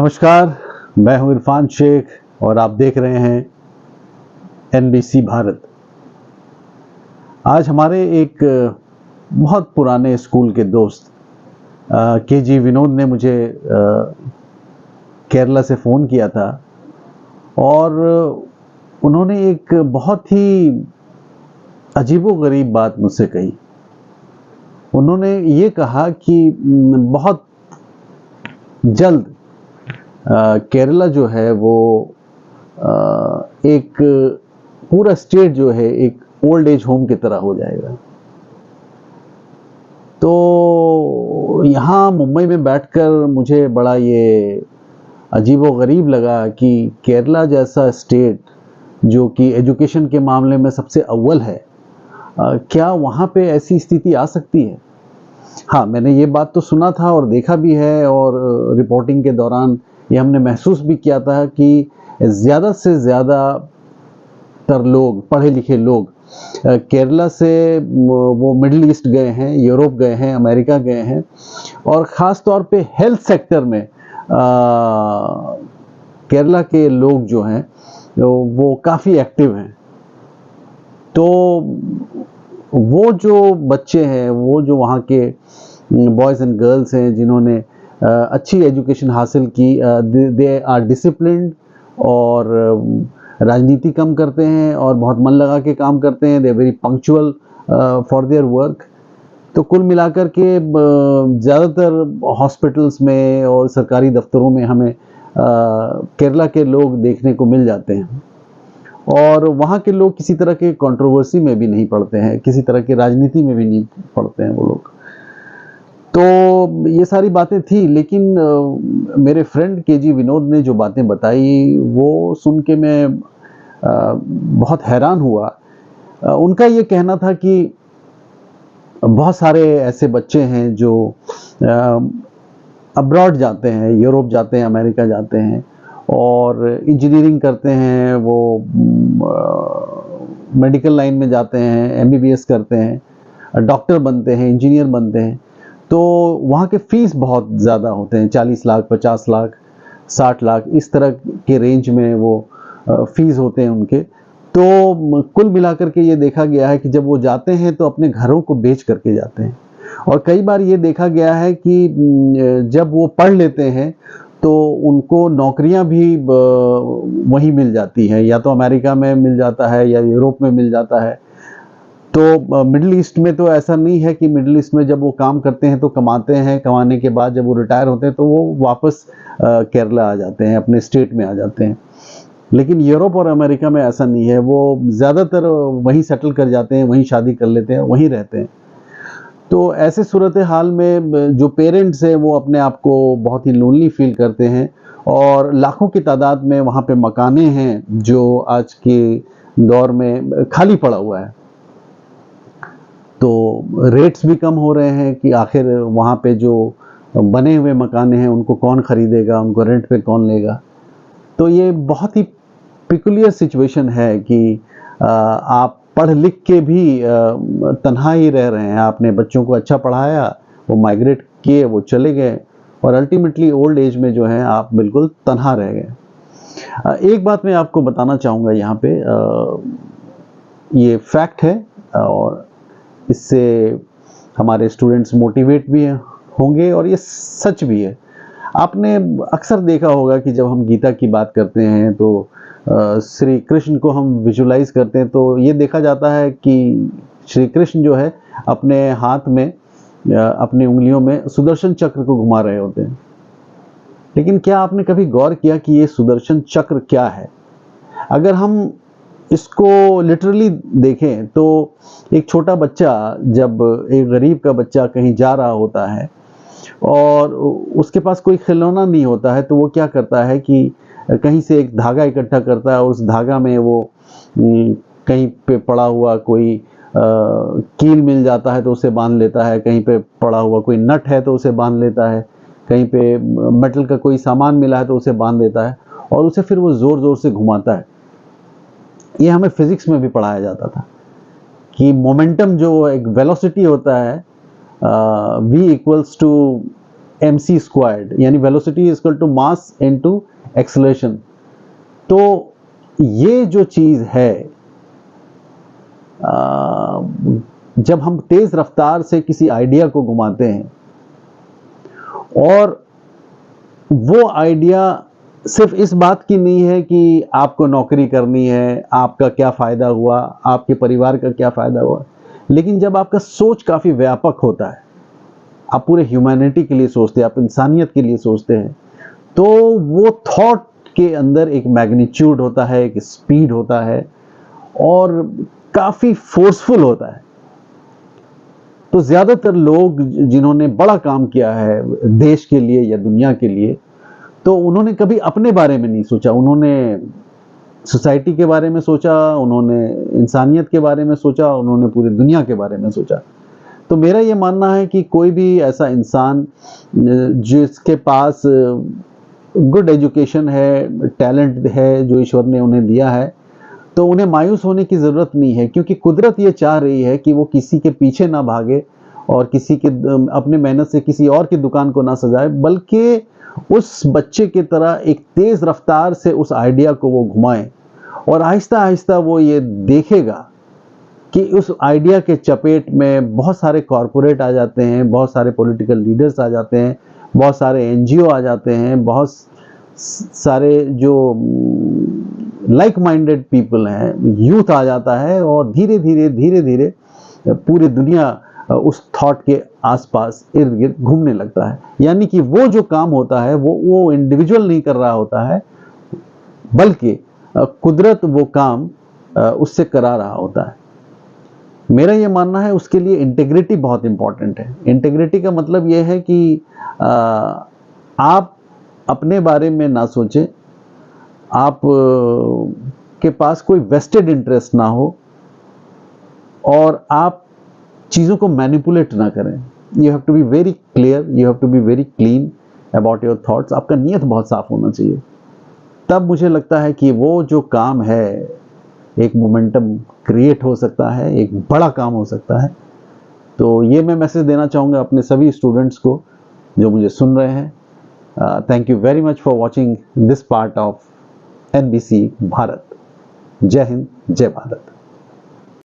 नमस्कार, मैं हूं इरफान शेख और आप देख रहे हैं एनबीसी भारत। आज हमारे एक बहुत पुराने स्कूल के दोस्त केजी विनोद ने मुझे केरला से फ़ोन किया था और उन्होंने एक बहुत ही अजीबोगरीब बात मुझसे कही। उन्होंने ये कहा कि बहुत जल्द केरला जो है वो एक पूरा स्टेट जो है एक ओल्ड एज होम की तरह हो जाएगा। तो यहाँ मुंबई में बैठकर मुझे बड़ा ये अजीबोगरीब लगा कि केरला जैसा स्टेट जो कि एजुकेशन के मामले में सबसे अव्वल है, क्या वहाँ पे ऐसी स्थिति आ सकती है। हाँ, मैंने ये बात तो सुना था और देखा भी है और रिपोर्टिंग के दौरान ये हमने महसूस भी किया था कि ज़्यादा से ज़्यादा तर लोग, पढ़े लिखे लोग केरला से वो मिडिल ईस्ट गए हैं, यूरोप गए हैं, अमेरिका गए हैं और ख़ास तौर पे हेल्थ सेक्टर में केरला के लोग जो हैं वो काफ़ी एक्टिव हैं। तो वो जो बच्चे हैं, वो जो वहाँ के बॉयज़ एंड गर्ल्स हैं जिन्होंने अच्छी एजुकेशन हासिल की, दे आर डिसिप्लिन्ड और राजनीति कम करते हैं और बहुत मन लगा के काम करते हैं। They are very punctual for their work. तो कुल मिलाकर के ज़्यादातर हॉस्पिटल्स में और सरकारी दफ्तरों में हमें केरला के लोग देखने को मिल जाते हैं और वहाँ के लोग किसी तरह के कंट्रोवर्सी में भी नहीं पड़ते हैं, किसी तरह की राजनीति में भी नहीं पड़ते हैं वो लोग। तो ये सारी बातें थी, लेकिन मेरे फ्रेंड केजी विनोद ने जो बातें बताई वो सुन के मैं बहुत हैरान हुआ। उनका ये कहना था कि बहुत सारे ऐसे बच्चे हैं जो अब्रॉड जाते हैं, यूरोप जाते हैं, अमेरिका जाते हैं और इंजीनियरिंग करते हैं, वो मेडिकल लाइन में जाते हैं, एमबीबीएस करते हैं, डॉक्टर बनते हैं, इंजीनियर बनते हैं। तो वहाँ के फ़ीस बहुत ज़्यादा होते हैं, 40 लाख, 50 लाख, 60 लाख, इस तरह के रेंज में वो फ़ीस होते हैं उनके। तो कुल मिलाकर के ये देखा गया है कि जब वो जाते हैं तो अपने घरों को बेच करके जाते हैं और कई बार ये देखा गया है कि जब वो पढ़ लेते हैं तो उनको नौकरियां भी वहीं मिल जाती हैं, या तो अमेरिका में मिल जाता है या यूरोप में मिल जाता है। तो मिडिल ईस्ट में तो ऐसा नहीं है कि मिडिल ईस्ट में जब वो काम करते हैं तो कमाते हैं, कमाने के बाद जब वो रिटायर होते हैं तो वो वापस केरला आ जाते हैं, अपने स्टेट में आ जाते हैं। लेकिन यूरोप और अमेरिका में ऐसा नहीं है, वो ज़्यादातर वहीं सेटल कर जाते हैं, वहीं शादी कर लेते हैं, वहीं रहते हैं। तो ऐसे सूरत हाल में जो पेरेंट्स हैं वो अपने आप को बहुत ही लोनली फील करते हैं और लाखों की तादाद में वहाँ पे मकाने हैं जो आज के दौर में खाली पड़ा हुआ है। तो रेट्स भी कम हो रहे हैं कि आखिर वहाँ पे जो बने हुए मकाने हैं उनको कौन ख़रीदेगा, उनको रेंट पे कौन लेगा। तो ये बहुत ही पिकुलियर सिचुएशन है कि आप पढ़ लिख के भी तन्हा ही रह रहे हैं। आपने बच्चों को अच्छा पढ़ाया, वो माइग्रेट किए, वो चले गए और अल्टीमेटली ओल्ड एज में जो है आप बिल्कुल तन्हा रह गए। एक बात मैं आपको बताना चाहूँगा यहाँ पे, ये फैक्ट है और इससे हमारे स्टूडेंट्स मोटिवेट भी होंगे और ये सच भी है। आपने अक्सर देखा होगा कि जब हम गीता की बात करते हैं तो श्री कृष्ण को हम विजुलाइज करते हैं तो ये देखा जाता है कि श्री कृष्ण जो है अपने हाथ में, अपनी उंगलियों में सुदर्शन चक्र को घुमा रहे होते हैं। लेकिन क्या आपने कभी गौर किया कि ये सुदर्शन चक्र क्या है? अगर हम इसको लिटरली देखें तो एक छोटा बच्चा, जब एक गरीब का बच्चा कहीं जा रहा होता है और उसके पास कोई खिलौना नहीं होता है तो वो क्या करता है कि कहीं से एक धागा इकट्ठा करता है और उस धागा में वो कहीं पे पड़ा हुआ कोई कील मिल जाता है तो उसे बांध लेता है, कहीं पे पड़ा हुआ कोई नट है तो उसे बांध लेता है, कहीं पे मेटल का कोई सामान मिला है तो उसे बांध देता है और उसे फिर वो ज़ोर ज़ोर से घुमाता है। ये हमें फिज़िक्स में भी पढ़ाया जाता था कि मोमेंटम जो एक वेलोसिटी होता है, v इक्वल्स टू mc², यानी velocity is equal to mass into acceleration. तो ये जो चीज है, जब हम तेज रफ्तार से किसी आइडिया को घुमाते हैं और वो आइडिया सिर्फ इस बात की नहीं है कि आपको नौकरी करनी है, आपका क्या फायदा हुआ, आपके परिवार का क्या फायदा हुआ, लेकिन जब आपका सोच काफी व्यापक होता है, आप पूरे ह्यूमैनिटी के लिए सोचते हैं, आप इंसानियत के लिए सोचते हैं, तो वो थॉट के अंदर एक मैग्नीट्यूड होता है, एक स्पीड होता है और काफी फोर्सफुल होता है। तो ज्यादातर लोग जिन्होंने बड़ा काम किया है देश के लिए या दुनिया के लिए, तो उन्होंने कभी अपने बारे में नहीं सोचा, उन्होंने सोसाइटी के बारे में सोचा, उन्होंने इंसानियत के बारे में सोचा, उन्होंने पूरी दुनिया के बारे में सोचा। तो मेरा ये मानना है कि कोई भी ऐसा इंसान जिसके पास गुड एजुकेशन है, टैलेंट है जो ईश्वर ने उन्हें दिया है, तो उन्हें मायूस होने की ज़रूरत नहीं है, क्योंकि कुदरत ये चाह रही है कि वो किसी के पीछे ना भागे और किसी के अपने मेहनत से किसी और की दुकान को ना सजाए, बल्कि उस बच्चे की तरह एक तेज़ रफ्तार से उस आइडिया को वो घुमाए और आहिस्ता आहिस्ता वो ये देखेगा कि उस आइडिया के चपेट में बहुत सारे कॉरपोरेट आ जाते हैं, बहुत सारे पॉलिटिकल लीडर्स आ जाते हैं, बहुत सारे एनजीओ आ जाते हैं, बहुत सारे जो लाइक माइंडेड पीपल हैं, यूथ आ जाता है और धीरे धीरे पूरी दुनिया उस थॉट के आसपास इर्द गिर्द घूमने लगता है। यानी कि वो जो काम होता है वो इंडिविजुअल नहीं कर रहा होता है, बल्कि कुदरत वो काम उससे करा रहा होता है। मेरा ये मानना है उसके लिए इंटीग्रिटी बहुत इंपॉर्टेंट है। इंटीग्रिटी का मतलब ये है कि आप अपने बारे में ना सोचें, आप के पास कोई वेस्टेड इंटरेस्ट ना हो और आप चीज़ों को मैनिपुलेट ना करें। You have to be very clear, you have to be very clean about your thoughts. आपका नीयत बहुत साफ होना चाहिए, तब मुझे लगता है कि वो जो काम है एक मोमेंटम क्रिएट हो सकता है, एक बड़ा काम हो सकता है। तो ये मैं मैसेज देना चाहूँगा अपने सभी स्टूडेंट्स को जो मुझे सुन रहे हैं। Thank you very much for watching this part of NBC Bharat. जय हिंद, जय भारत।